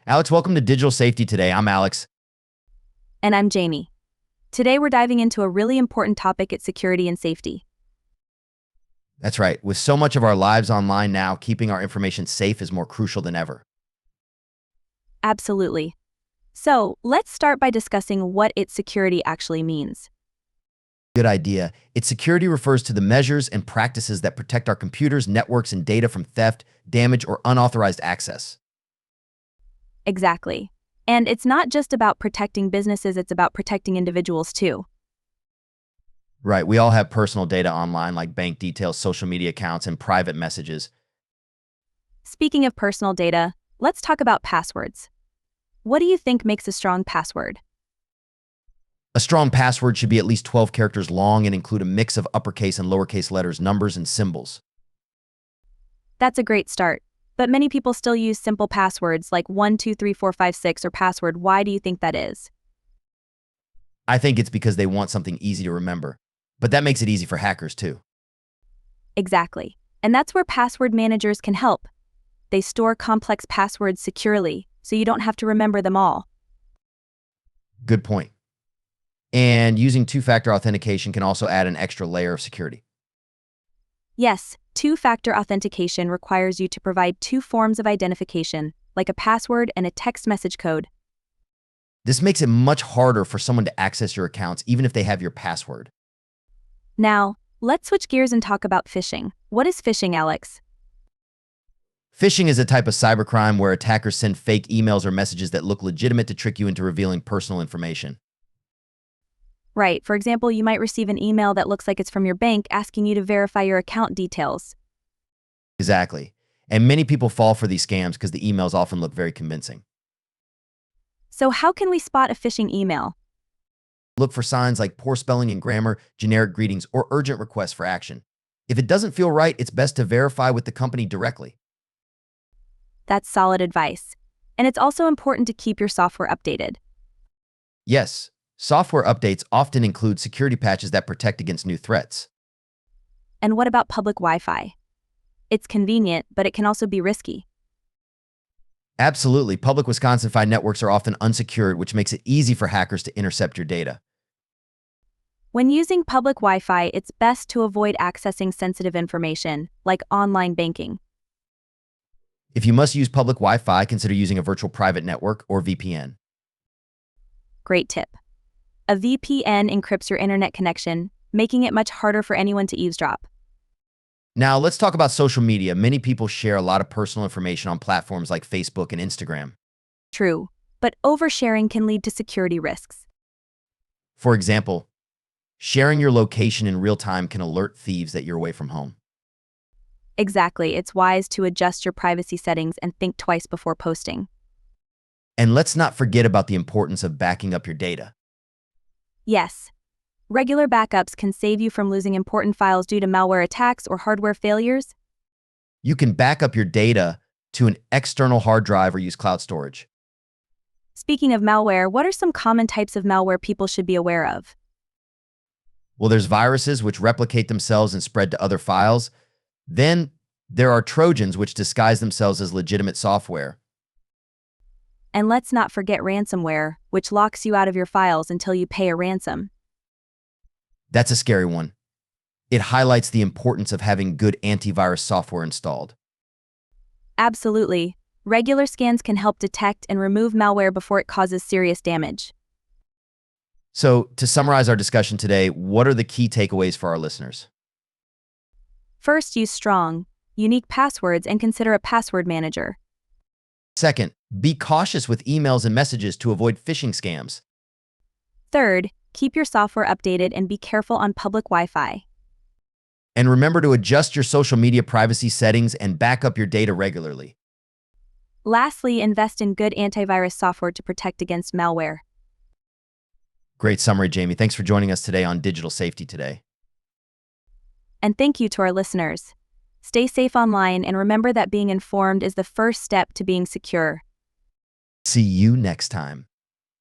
Alex, welcome to Digital Safety Today. I'm Alex. And I'm Jamie. Today we're diving into a really important topic at security and safety. That's right. With so much of our lives online now, keeping our information safe is more crucial than ever. Absolutely. So, let's start by discussing what its security actually means. Good idea. Its security refers to the measures and practices that protect our computers, networks, and data from theft, damage, or unauthorized access. Exactly. And it's not just about protecting businesses, it's about protecting individuals too. Right. We all have personal data online like bank details, social media accounts, and private messages. Speaking of personal data, let's talk about passwords. What do you think makes a strong password? A strong password should be at least 12 characters long and include a mix of uppercase and lowercase letters, numbers, and symbols. That's a great start. But many people still use simple passwords like 123456 or password. Why do you think that is? I think it's because they want something easy to remember. But that makes it easy for hackers too. Exactly. And that's where password managers can help. They store complex passwords securely, so you don't have to remember them all. Good point. And using two-factor authentication can also add an extra layer of security. Yes, two-factor authentication requires you to provide two forms of identification, like a password and a text message code. This makes it much harder for someone to access your accounts, even if they have your password. Now, let's switch gears and talk about phishing. What is phishing, Alex? Phishing is a type of cybercrime where attackers send fake emails or messages that look legitimate to trick you into revealing personal information. Right, for example, you might receive an email that looks like it's from your bank asking you to verify your account details. Exactly. And many people fall for these scams because the emails often look very convincing. So how can we spot a phishing email? Look for signs like poor spelling and grammar, generic greetings, or urgent requests for action. If it doesn't feel right, it's best to verify with the company directly. That's solid advice. And it's also important to keep your software updated. Yes, software updates often include security patches that protect against new threats. And what about public Wi-Fi? It's convenient, but it can also be risky. Absolutely. Public Wisconsin-Fi networks are often unsecured, which makes it easy for hackers to intercept your data. When using public Wi-Fi, it's best to avoid accessing sensitive information, like online banking. If you must use public Wi-Fi, consider using a virtual private network or VPN. Great tip. A VPN encrypts your internet connection, making it much harder for anyone to eavesdrop. Now, let's talk about social media. Many people share a lot of personal information on platforms like Facebook and Instagram. True, but oversharing can lead to security risks. For example, sharing your location in real time can alert thieves that you're away from home. Exactly, it's wise to adjust your privacy settings and think twice before posting. And let's not forget about the importance of backing up your data. Yes, regular backups can save you from losing important files due to malware attacks or hardware failures. You can back up your data to an external hard drive or use cloud storage. Speaking of malware, what are some common types of malware people should be aware of? Well, there's viruses which replicate themselves and spread to other files. Then there are Trojans which disguise themselves as legitimate software. And let's not forget ransomware, which locks you out of your files until you pay a ransom. That's a scary one. It highlights the importance of having good antivirus software installed. Absolutely. Regular scans can help detect and remove malware before it causes serious damage. So, to summarize our discussion today, what are the key takeaways for our listeners? First, use strong, unique passwords and consider a password manager. Second, be cautious with emails and messages to avoid phishing scams. Third, keep your software updated and be careful on public Wi-Fi. And remember to adjust your social media privacy settings and back up your data regularly. Lastly, invest in good antivirus software to protect against malware. Great summary, Jamie. Thanks for joining us today on Digital Safety Today. And thank you to our listeners. Stay safe online and remember that being informed is the first step to being secure. See you next time.